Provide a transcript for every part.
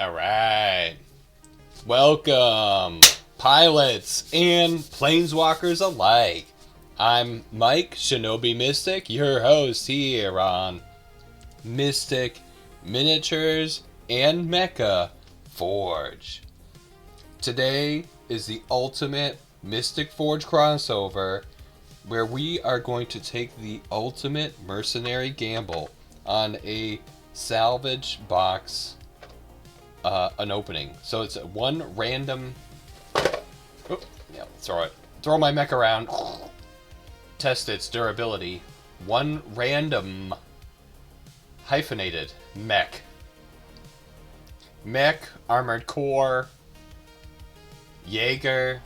Alright. Welcome, pilots and planeswalkers alike. I'm Mike, Shinobi Mystic, your host here on Mystic Miniatures and Mecha Forge. Today is the ultimate Mystic Forge crossover where we are going to take the ultimate mercenary gamble on a salvage box an opening. So it's one random throw my mech around, test its durability. One random hyphenated mech, armored core, Jaeger,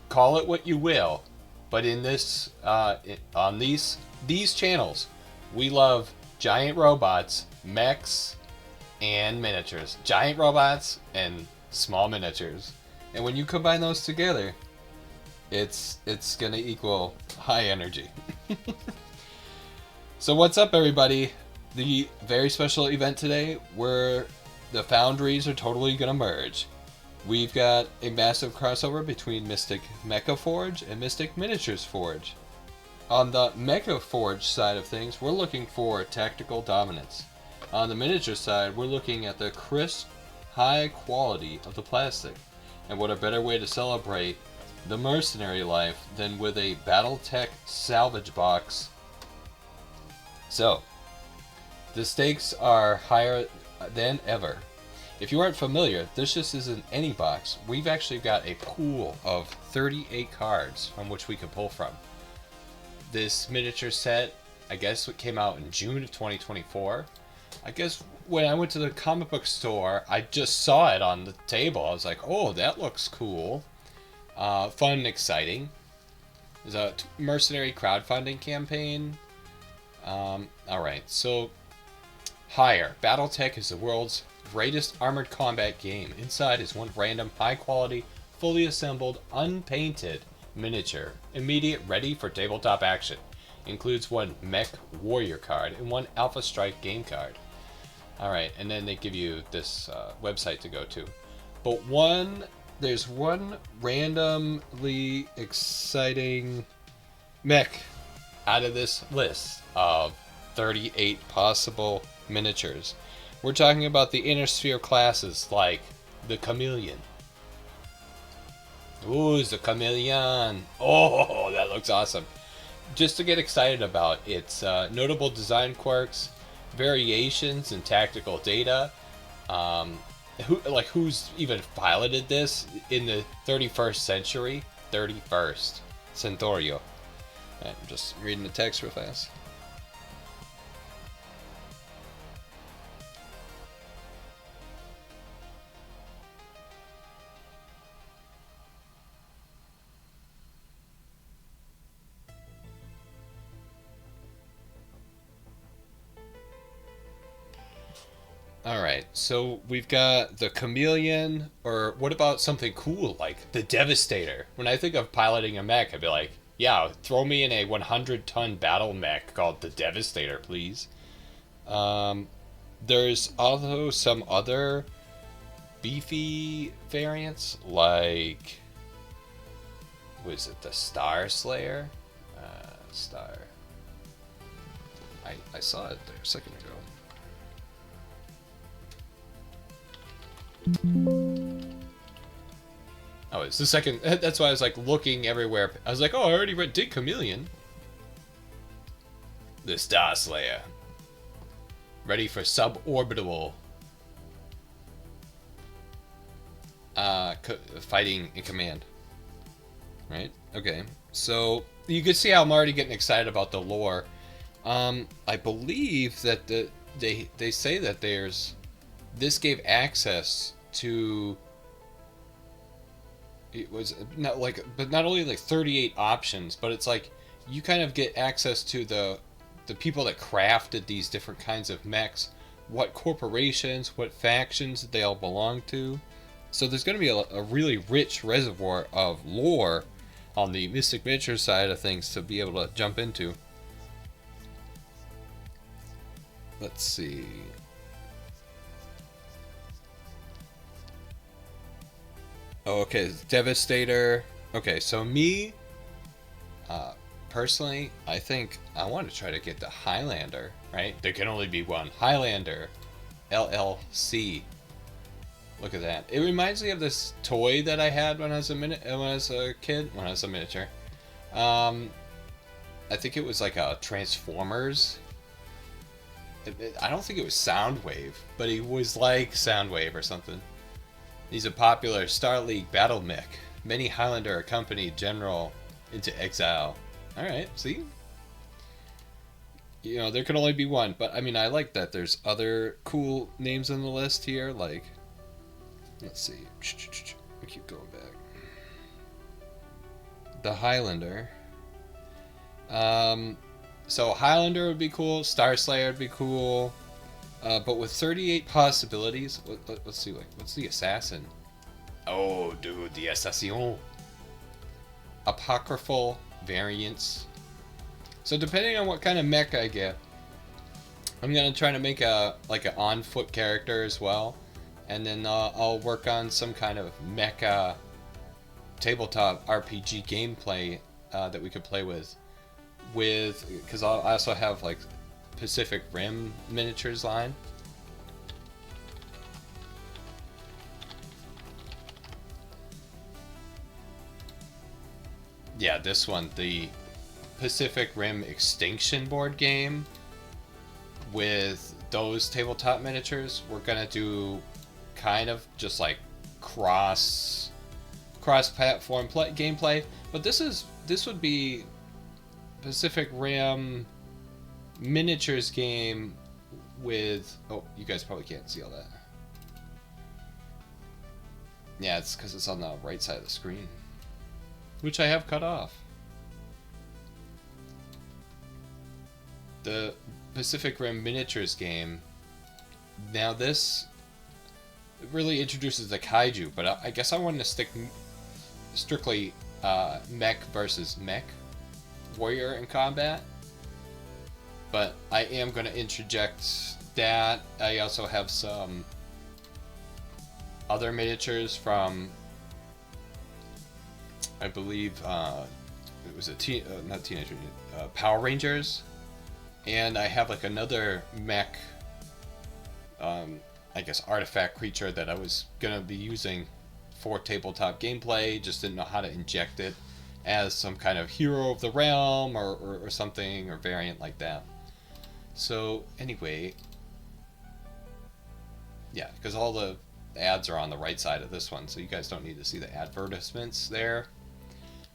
call it what you will, but in this on these channels we love giant robots, mechs, and miniatures. Giant robots and small miniatures. And when you combine those together, it's gonna equal high energy. So what's up, everybody? The very special event today where the foundries are totally gonna merge. We've got a massive crossover between MysticMechaForge and Mystic Miniatures Forge. On the Mecha Forge side of things, we're looking for tactical dominance. On the miniature side, we're looking at the crisp, high quality of the plastic. And what a better way to celebrate the mercenary life than with a BattleTech Salvage Box. So, the stakes are higher than ever. If you aren't familiar, this just isn't any box. We've actually got a pool of 38 cards from which we can pull from. This miniature set, I guess it came out in June of 2024. I guess when I went to the comic book store, I just saw it on the table. I was like, oh, that looks cool. Fun and exciting. There's a mercenary crowdfunding campaign. Alright, so higher. BattleTech is the world's greatest armored combat game. Inside is one random, high-quality, fully assembled, unpainted miniature. Immediate, ready for tabletop action. Includes one Mech Warrior card and one Alpha Strike game card. Alright, and then they give you this website to go to. But there's one randomly exciting mech out of this list of 38 possible miniatures. We're talking about the inner sphere classes like the Chameleon. Ooh, it's the Chameleon. Oh, that looks awesome. Just to get excited about its notable design quirks, variations in tactical data. Who's even piloted this in the 31st century? 31st. Centaurio. I'm just reading the text real fast. Alright, so we've got the Chameleon, or what about something cool like the Devastator? When I think of piloting a mech, I'd be like, yeah, throw me in a 100-ton battle mech called the Devastator, please. There's also some other beefy variants, like, what is it, the Starslayer? I saw it there a second ago. Oh, it's the second. That's why I was like looking everywhere. I was like, oh, I already did Chameleon. The Starslayer. Ready for suborbital fighting in command. Right? Okay. So you can see how I'm already getting excited about the lore. I believe that they say that this gave access to, it was not only like 38 options, but it's like you kind of get access to the people that crafted these different kinds of mechs, what corporations, what factions they all belong to. So there's going to be a really rich reservoir of lore on the Mystic Miniature side of things to be able to jump into. Let's see. Oh, okay. Devastator. Okay, so me, personally, I think I want to try to get the Highlander, right? There can only be one. Highlander. LLC. Look at that. It reminds me of this toy that I had when I was a kid, when I was a miniature. I think it was like a Transformers. I don't think it was Soundwave, but he was like Soundwave or something. He's a popular Star League battle mech. Many Highlander accompanied General into exile. Alright, see? You know, there can only be one, but I mean, I like that there's other cool names on the list here, like, let's see. I keep going back. The Highlander. So Highlander would be cool, Starslayer would be cool, but with 38 possibilities, let's see, like, what's the Assassin? Oh, dude, the Assassin. Apocryphal variants. So depending on what kind of mech I get, I'm gonna try to make an on-foot character as well, and then I'll work on some kind of Mecha tabletop RPG gameplay that we could play with because I also have like Pacific Rim miniatures line. Yeah, this one, the Pacific Rim Extinction board game with those tabletop miniatures. We're gonna do kind of just like cross-platform gameplay, but this would be Pacific Rim miniatures game with, oh, you guys probably can't see all that. Yeah, it's because it's on the right side of the screen, which I have cut off. The Pacific Rim miniatures game. Now this really introduces the kaiju, but I guess I wanted to stick strictly mech versus mech warrior in combat. But I am going to interject that. I also have some other miniatures from, I believe, it was not Teenage Mutant, Power Rangers. And I have like another mech, I guess, artifact creature that I was going to be using for tabletop gameplay. Just didn't know how to inject it as some kind of hero of the realm or something, or variant like that. So anyway, yeah, because all the ads are on the right side of this one, so you guys don't need to see the advertisements there.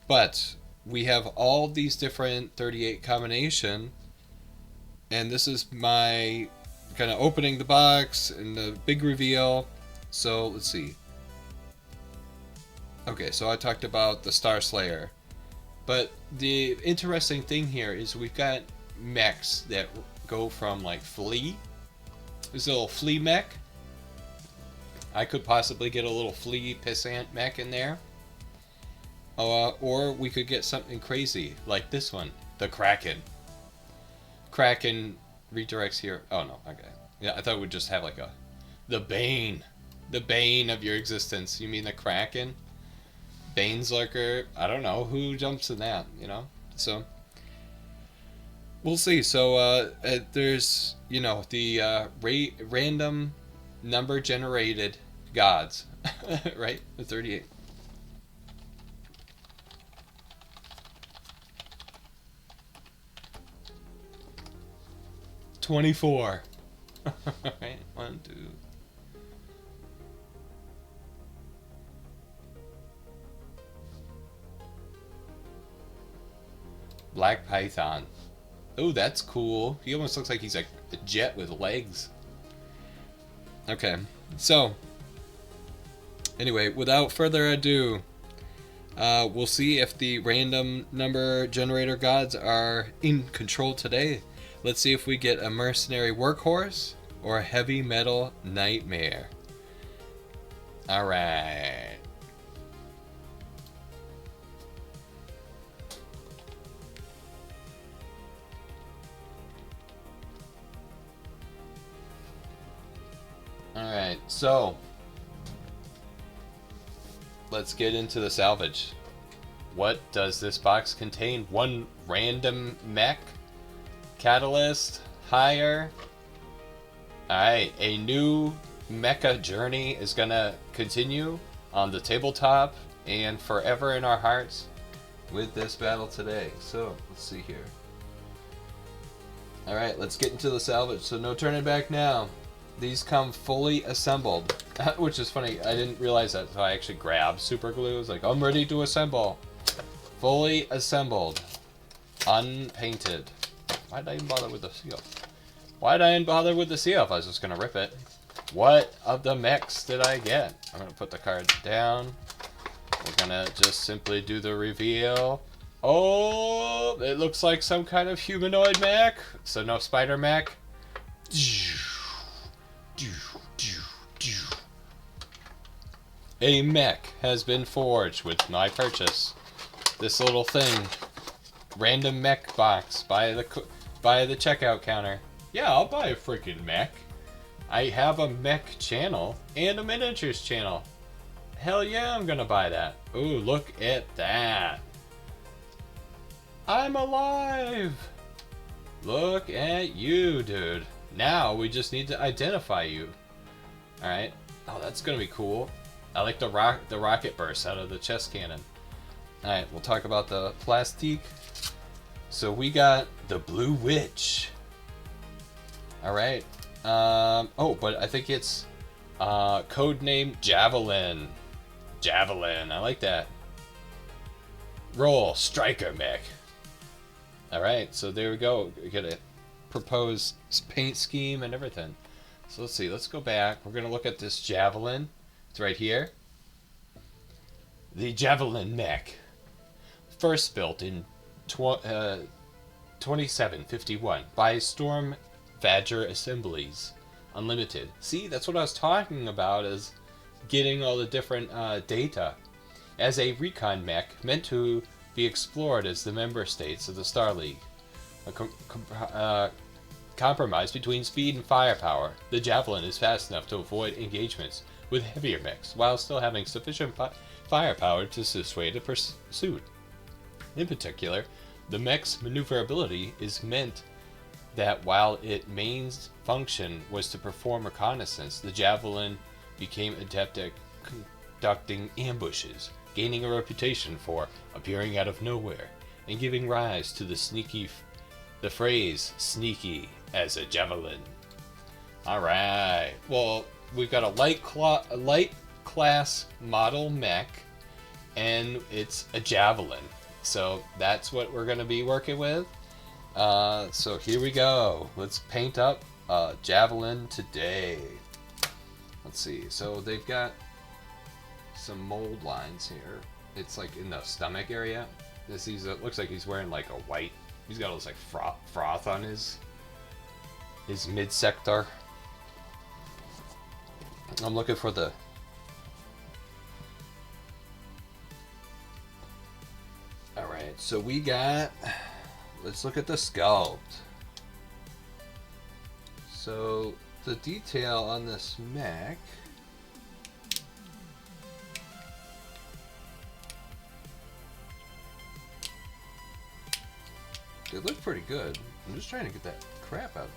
But we have all these different 38 combination, and this is my kind of opening the box and the big reveal. So let's see. Okay, so I talked about the Starslayer, but the interesting thing here is we've got mechs that go from like Flea. This little Flea mech. I could possibly get a little Flea pissant mech in there. Or we could get something crazy like this one, the Kraken. Kraken redirects here. Oh no, okay. Yeah, I thought it would just have like the Bane of your existence. You mean the Kraken? Bane's Lurker? I don't know who jumps to that, you know. So we'll see. So there's, you know, the random number generated gods, right? The 38. $24. Right, 1, 2. Black Python. Oh, that's cool. He almost looks like he's like a jet with legs. Okay, so anyway, without further ado, we'll see if the random number generator gods are in control today. Let's see if we get a mercenary workhorse or a heavy metal nightmare. Alright. Alright, so let's get into the salvage. What does this box contain? One random mech, catalyst, hire. Alright, a new Mecha journey is gonna continue on the tabletop and forever in our hearts with this battle today. So, let's see here. Alright, let's get into the salvage. So no turning back now. These come fully assembled, which is funny. I didn't realize that, so I actually grabbed super glue. I was like, I'm ready to assemble. Fully assembled. Unpainted. Why did I even bother with the seal? Why did I even bother with the seal if I was just going to rip it? What of the mechs did I get? I'm going to put the card down. We're going to just simply do the reveal. Oh, it looks like some kind of humanoid mech. So no spider mech. A mech has been forged with my purchase. This little thing. Random mech box by the checkout counter. Yeah, I'll buy a freaking mech. I have a mech channel and a miniatures channel. Hell yeah, I'm gonna buy that. Ooh, look at that. I'm alive! Look at you, dude. Now we just need to identify you. Alright. Oh, that's gonna be cool. I like the rocket burst out of the chest cannon. Alright, we'll talk about the plastique. So we got the Blue Witch. Alright. Oh, but I think it's codename Javelin. Javelin, I like that. Roll, Striker Mech. Alright, so there we go. We get a proposed paint scheme and everything. So let's see, let's go back. We're going to look at this Javelin. It's right here. The Javelin Mech. First built in 2751 by Storm Badger Assemblies. Unlimited. See, that's what I was talking about, is getting all the different data. As a recon mech, meant to be explored as the member states of the Star League. A compromise between speed and firepower. The Javelin is fast enough to avoid engagements with heavier mechs, while still having sufficient firepower to dissuade a pursuit. In particular, the mech's maneuverability is meant that while its main function was to perform reconnaissance, the Javelin became adept at conducting ambushes, gaining a reputation for appearing out of nowhere, and giving rise to the phrase sneaky as a javelin. Alright, well, we've got a light class model mech, and it's a javelin. So that's what we're going to be working with. So here we go. Let's paint up Javelin today. Let's see. So they've got some mold lines here. It's like in the stomach area. It looks like he's wearing like a white. He's got all this like froth on his midsection. I'm looking for the. All right. So we got. Let's look at the sculpt. So the detail on this mech. They look pretty good. I'm just trying to get that crap out.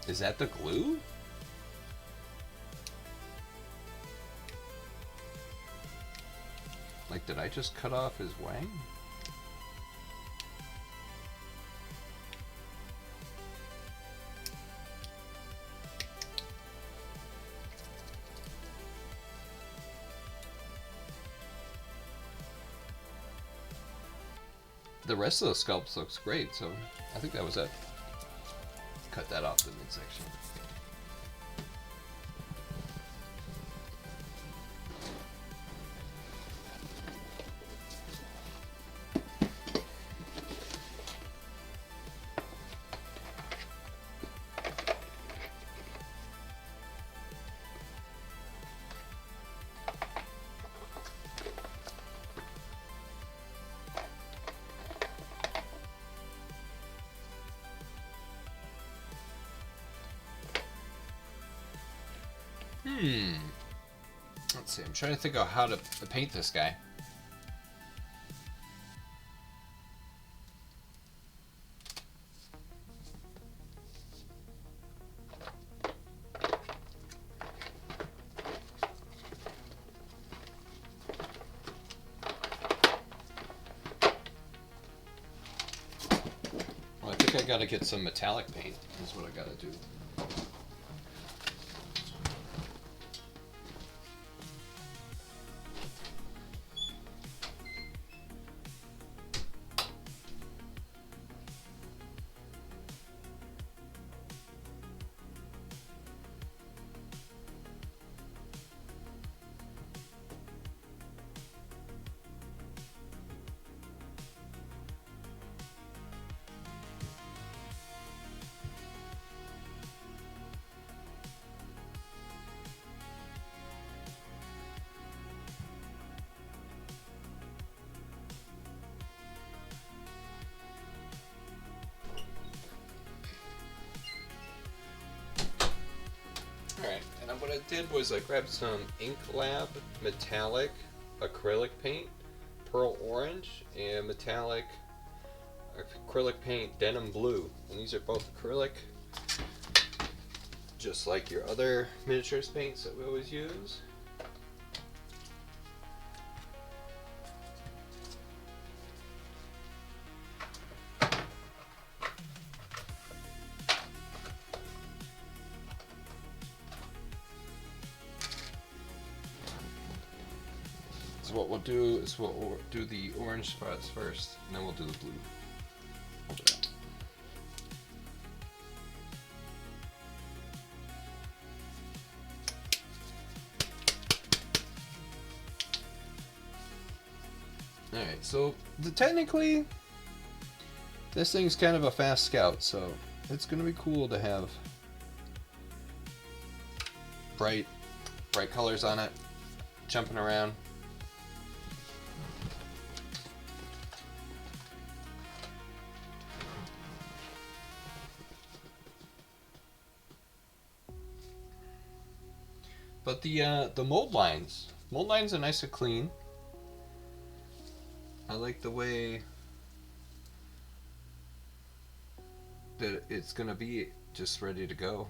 Is that the glue? Like, did I just cut off his wang? The rest of the sculpt looks great, so I think that was it. Cut that off the midsection. Let's see, I'm trying to think of how to paint this guy. Well, I think I gotta get some metallic paint, is what I gotta do. Alright, and then what I did was I grabbed some Ink Lab metallic acrylic paint, pearl orange, and metallic acrylic paint denim blue. And these are both acrylic, just like your other miniatures paints that we always use. What we'll do is we'll do the orange spots first, and then we'll do the blue. Alright, so technically this thing's kind of a fast scout, so it's gonna be cool to have bright colors on it, jumping around. But the mold lines are nice and clean. I like the way that it's gonna be just ready to go.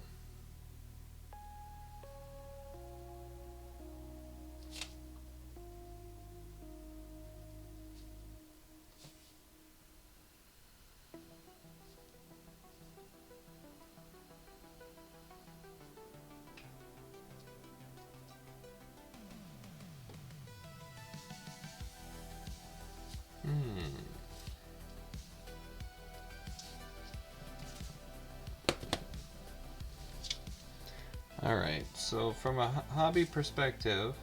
Alright, so from a hobby perspective,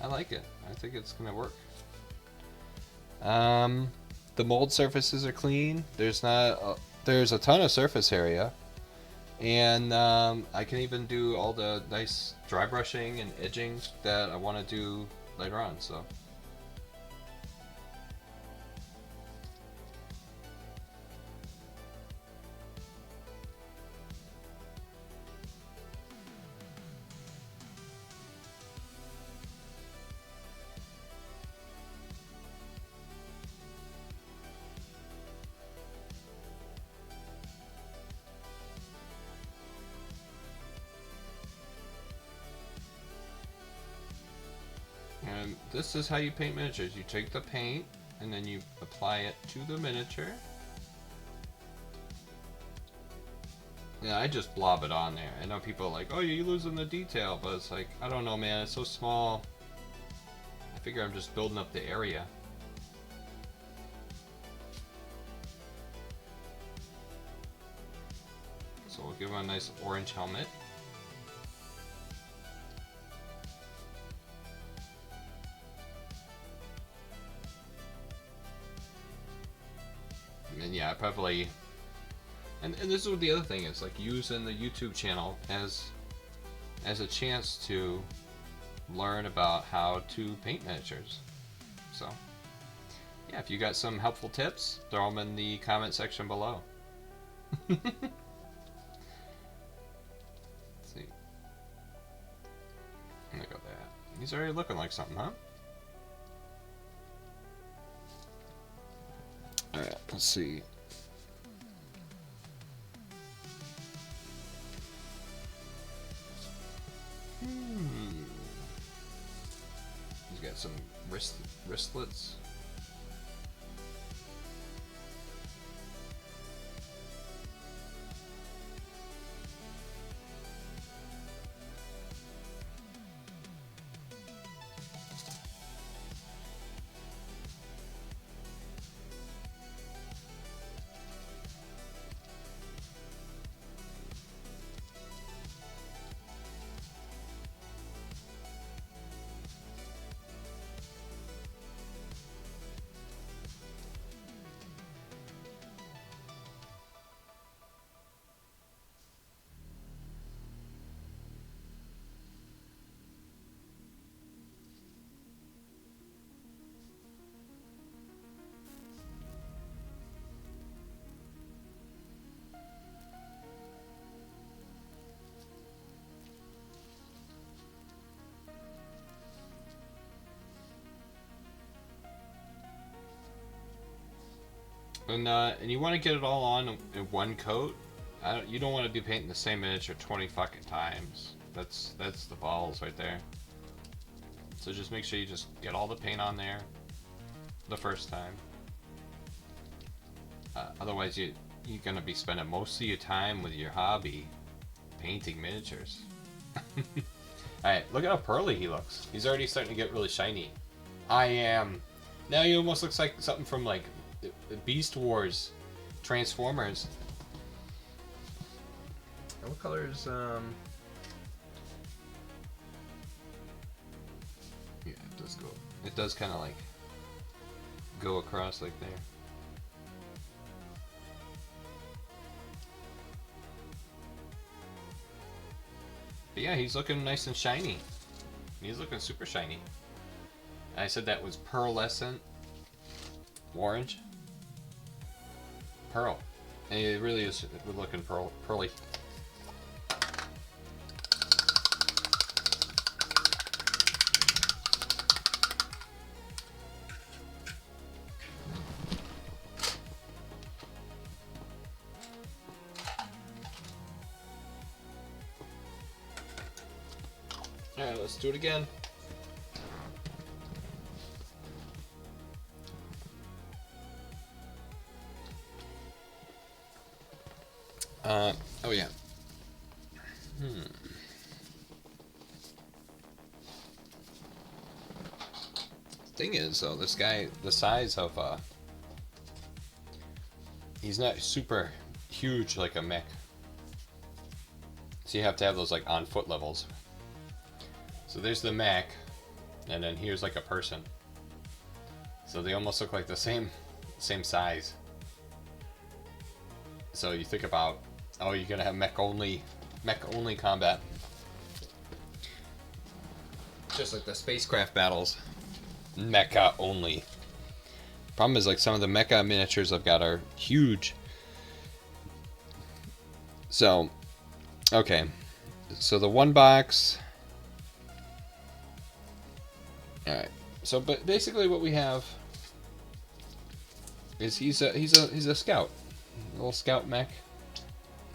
I like it. I think it's going to work. The mold surfaces are clean. There's a ton of surface area. And I can even do all the nice dry brushing and edging that I want to do later on, so. And this is how you paint miniatures. You take the paint and then you apply it to the miniature. Yeah, I just blob it on there. I know people are like, oh, you're losing the detail, but it's like, I don't know, man, it's so small. I figure I'm just building up the area. So we'll give him a nice orange helmet. And yeah, I probably, and this is the other thing is like using the YouTube channel as a chance to learn about how to paint miniatures. So yeah, if you got some helpful tips, throw them in the comment section below. Let's see. He's already looking like something, huh? Alright, let's see. He's got some wristlets. And you want to get it all on in one coat. You don't want to be painting the same miniature 20 fucking times. That's the balls right there. So just make sure you just get all the paint on there the first time. Otherwise, you're gonna be spending most of your time with your hobby painting miniatures. Alright, look at how pearly he looks. He's already starting to get really shiny. I am. Now he almost looks like something from like Beast Wars, Transformers. And what color is yeah, it does go. It does kind of like go across like there. But yeah, he's looking nice and shiny. He's looking super shiny. I said that was pearlescent orange. Pearl. And it really is looking pearly. Alright, let's do it again. Oh yeah. Thing is, though, this guy, the size of, he's not super huge like a mech. So you have to have those, like, on foot levels. So there's the mech, and then here's, like, a person. So they almost look like the same size. So you think about, oh, you're gonna have mech only combat, just like the spacecraft battles, mecha only. Problem is, like, some of the mecha miniatures I've got are huge. So, okay, so the one box. All right. So, but basically, what we have is he's a scout. A little scout mech.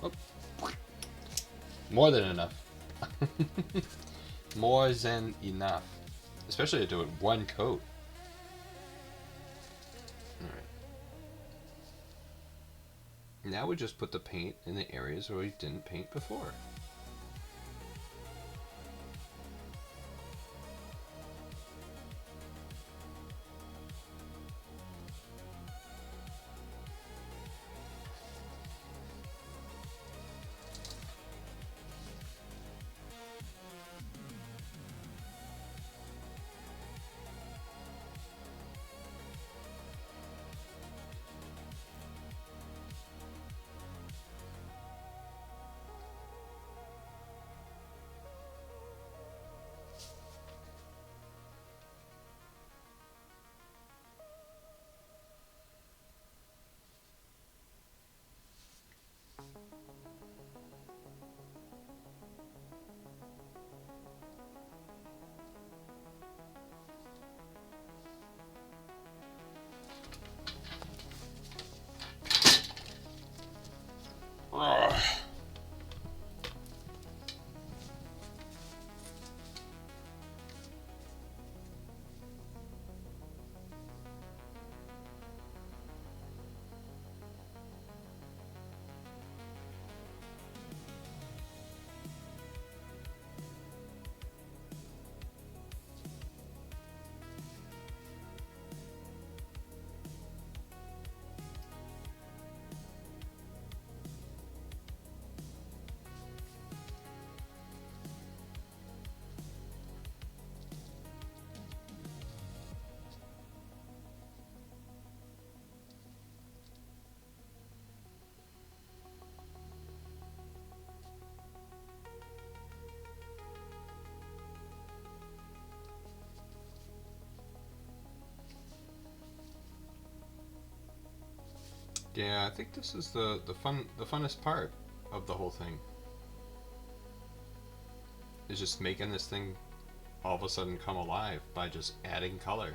Oh. More than enough. More than enough. Especially to do it one coat. Alright. Now we just put the paint in the areas where we didn't paint before. Yeah, I think this is the funnest part of the whole thing. Is just making this thing all of a sudden come alive by just adding color.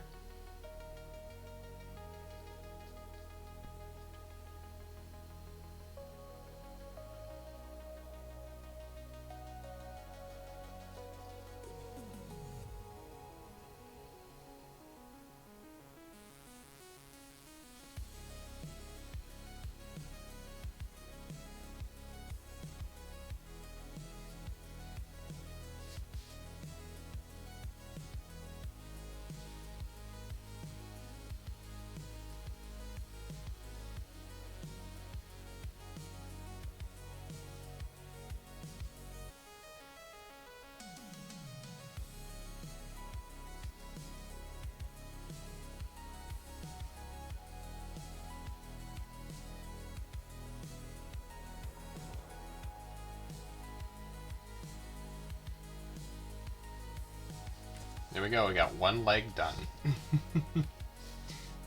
There we go, we got one leg done.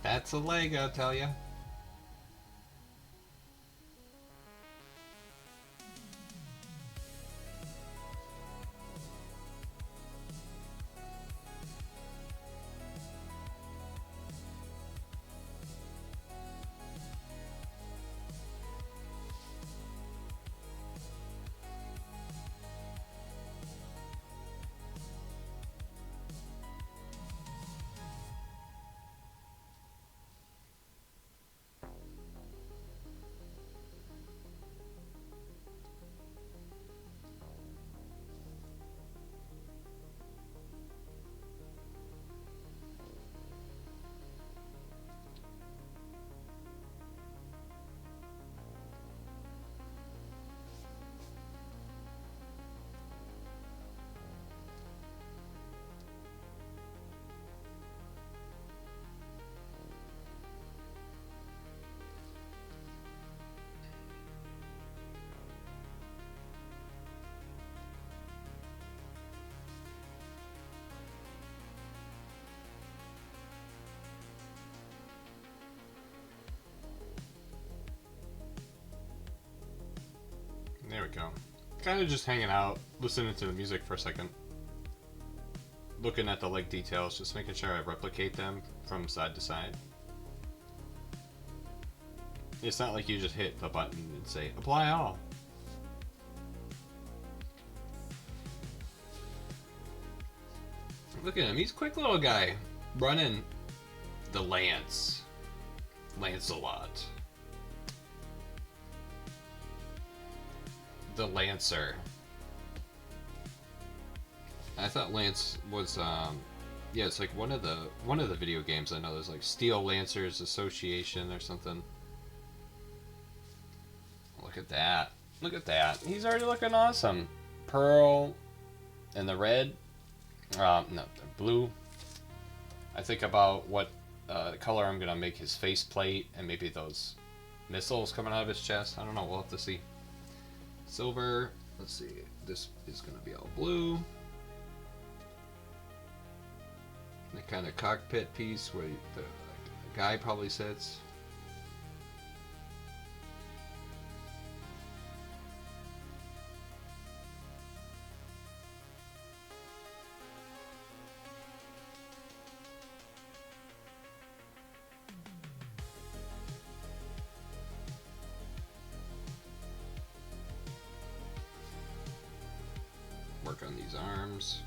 That's a leg, I'll tell you. There we go. Kind of just hanging out, listening to the music for a second. Looking at the leg details, just making sure I replicate them from side to side. It's not like you just hit the button and say, apply all. Look at him, he's a quick little guy. Running the Lance. Lancelot. The Lancer. I thought Lance was yeah, it's like one of the video games. I know there's like Steel Lancers Association or something. Look at that. Look at that. He's already looking awesome. Pearl and the red. No, the blue. I think about what color I'm gonna make his faceplate and maybe those missiles coming out of his chest. I don't know, we'll have to see. Silver, let's see, this is gonna be all blue. The kind of cockpit piece where the guy probably sits. Work on these arms.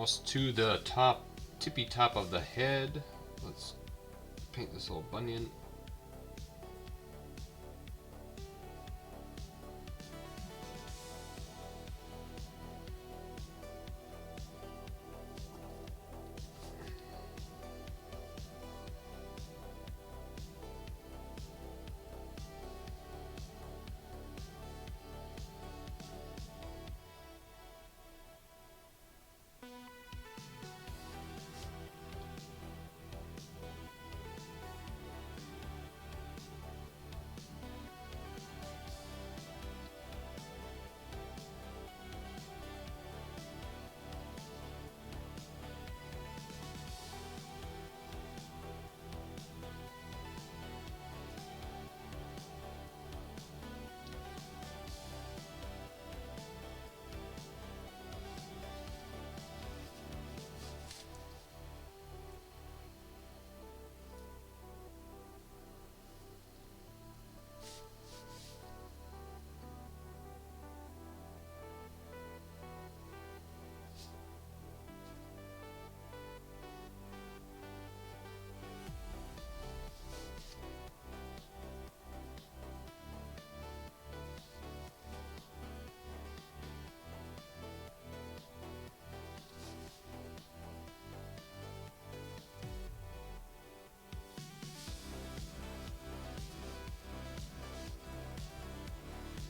almost to the top, tippy top of the head. Let's paint this little bunion.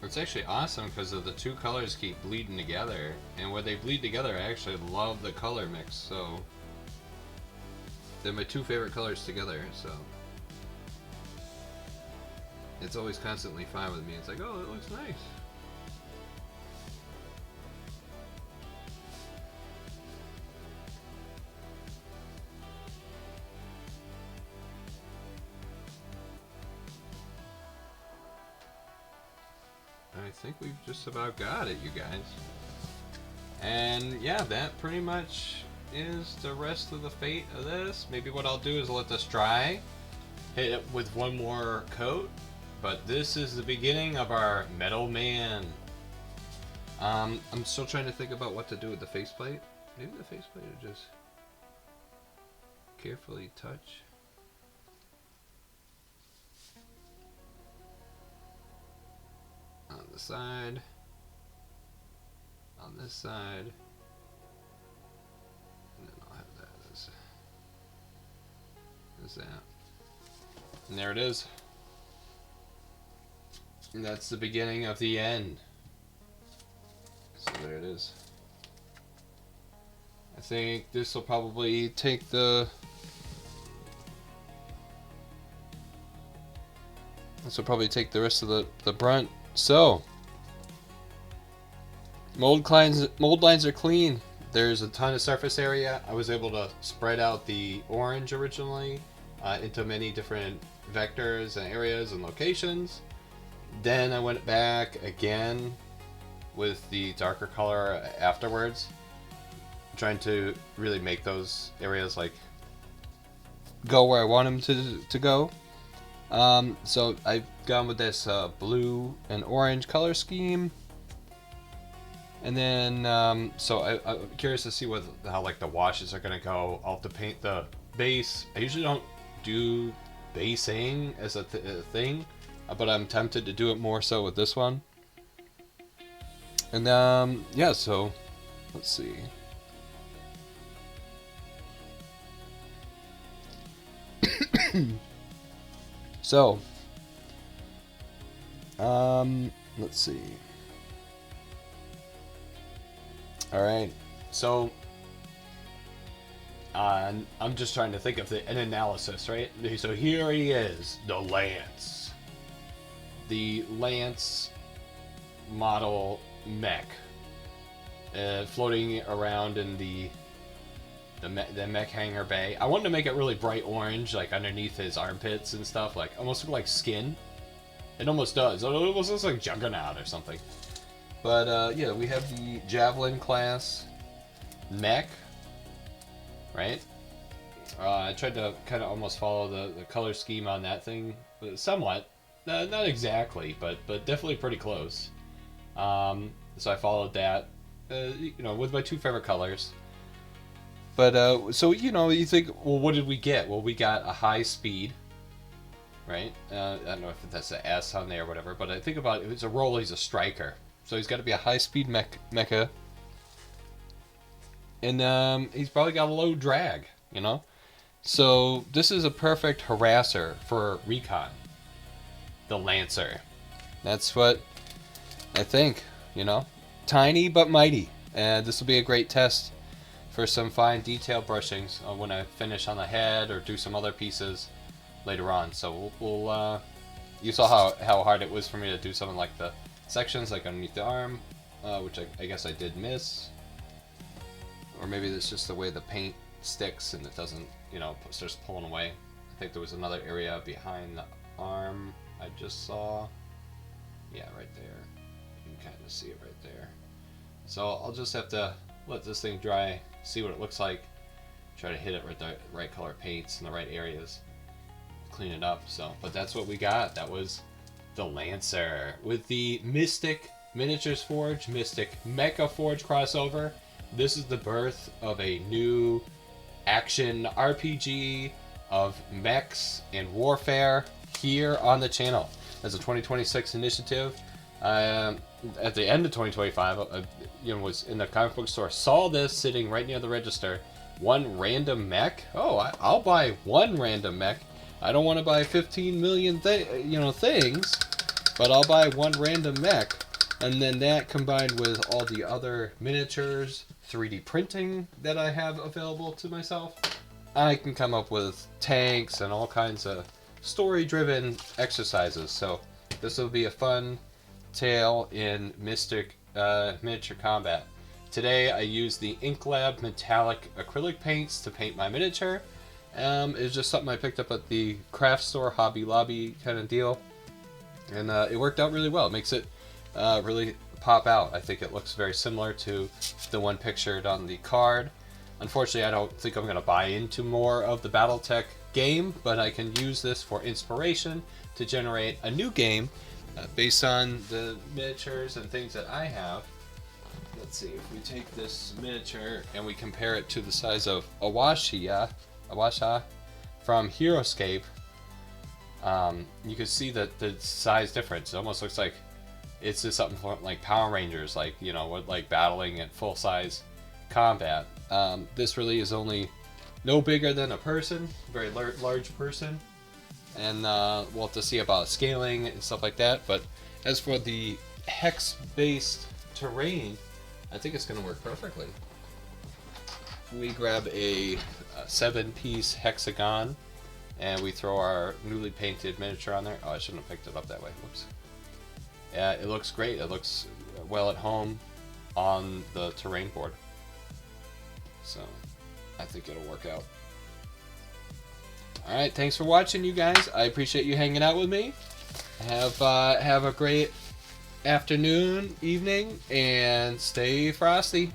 It's actually awesome because the two colors keep bleeding together, and when they bleed together I actually love the color mix, so they're my two favorite colors together, so it's always constantly fine with me. It's like, oh, it looks nice. I think we've just about got it, you guys. And yeah, that pretty much is the rest of the fate of this. Maybe what I'll do is let this dry, hit it with one more coat, but this is the beginning of our Metal Man. I'm still trying to think about what to do with the faceplate. Maybe the faceplate will just carefully touch. On the side, on this side, and then I'll have that as that. And there it is. And that's the beginning of the end. So there it is. I think this will probably take the... This will probably take the rest of the brunt. So, mold lines are clean. There's a ton of surface area. I was able to spread out the orange originally into many different vectors and areas and locations. Then I went back again with the darker color afterwards, trying to really make those areas like go where I want them to go. So I've gone with this blue and orange color scheme, and then so I'm curious to see how like the washes are gonna go. I'll have to paint the base. I usually don't do basing as a thing, but I'm tempted to do it more so with this one. And yeah, so let's see. So, let's see. All right, so I'm just trying to think of an analysis, right? So here he is, the Lance model mech, floating around in the mech hangar bay. I wanted to make it really bright orange, like underneath his armpits and stuff, like almost look like skin. It almost does. It almost looks like Juggernaut or something. But yeah, we have the Javelin class mech, right? I tried to kind of almost follow the color scheme on that thing, somewhat. Not exactly, but definitely pretty close. So I followed that, you know, with my two favorite colors. But so you know, you think, well, what did we get? Well, we got a high speed, right? I don't know if that's an S on there or whatever, but I think about it. It's a roller. He's a striker, so he's got to be a high speed mecha, and he's probably got a low drag, you know. So this is a perfect harasser for recon. The Lancer. That's what I think, you know. Tiny but mighty, and this will be a great test for some fine detail brushings when I finish on the head or do some other pieces later on. So we'll you saw how hard it was for me to do something like the sections, like underneath the arm, which I guess I did miss. Or maybe it's just the way the paint sticks and it doesn't, you know, starts pulling away. I think there was another area behind the arm I just saw. Yeah, right there. You can kind of see it right there. So I'll just have to let this thing dry, see what it looks like, try to hit it with the right color paints in the right areas, clean it up. So, but that's what we got. That was the Lancer with the Mystic Miniatures Forge, Mystic Mecha Forge crossover. This is the birth of a new action RPG of mechs and warfare here on the channel. As a 2026 initiative. At the end of 2025, you know, was in the comic book store, saw this sitting right near the register. One random mech. Oh, I'll buy one random mech. I don't want to buy 15 million things, but I'll buy one random mech. And then that combined with all the other miniatures, 3D printing that I have available to myself, I can come up with tanks and all kinds of story-driven exercises. So this will be a fun tale in Mystic miniature combat. Today I used the Inklab metallic acrylic paints to paint my miniature. It's just something I picked up at the craft store, Hobby Lobby kind of deal, and it worked out really well. It makes it really pop out. I think it looks very similar to the one pictured on the card. Unfortunately, I don't think I'm going to buy into more of the BattleTech game, but I can use this for inspiration to generate a new game based on the miniatures and things that I have. Let's see, if we take this miniature and we compare it to the size of Awasha from Heroescape, you can see that the size difference. It almost looks like it's just something like Power Rangers, like, you know, like battling at full size combat. This really is only no bigger than a person, very large person, and we'll have to see about scaling and stuff like that. But as for the hex-based terrain, I think it's going to work perfectly. We grab a 7-piece hexagon, and we throw our newly painted miniature on there. Oh, I shouldn't have picked it up that way. Whoops. Yeah, it looks great. It looks well at home on the terrain board. So I think it'll work out. Alright, thanks for watching, you guys. I appreciate you hanging out with me. Have a great afternoon, evening, and stay frosty.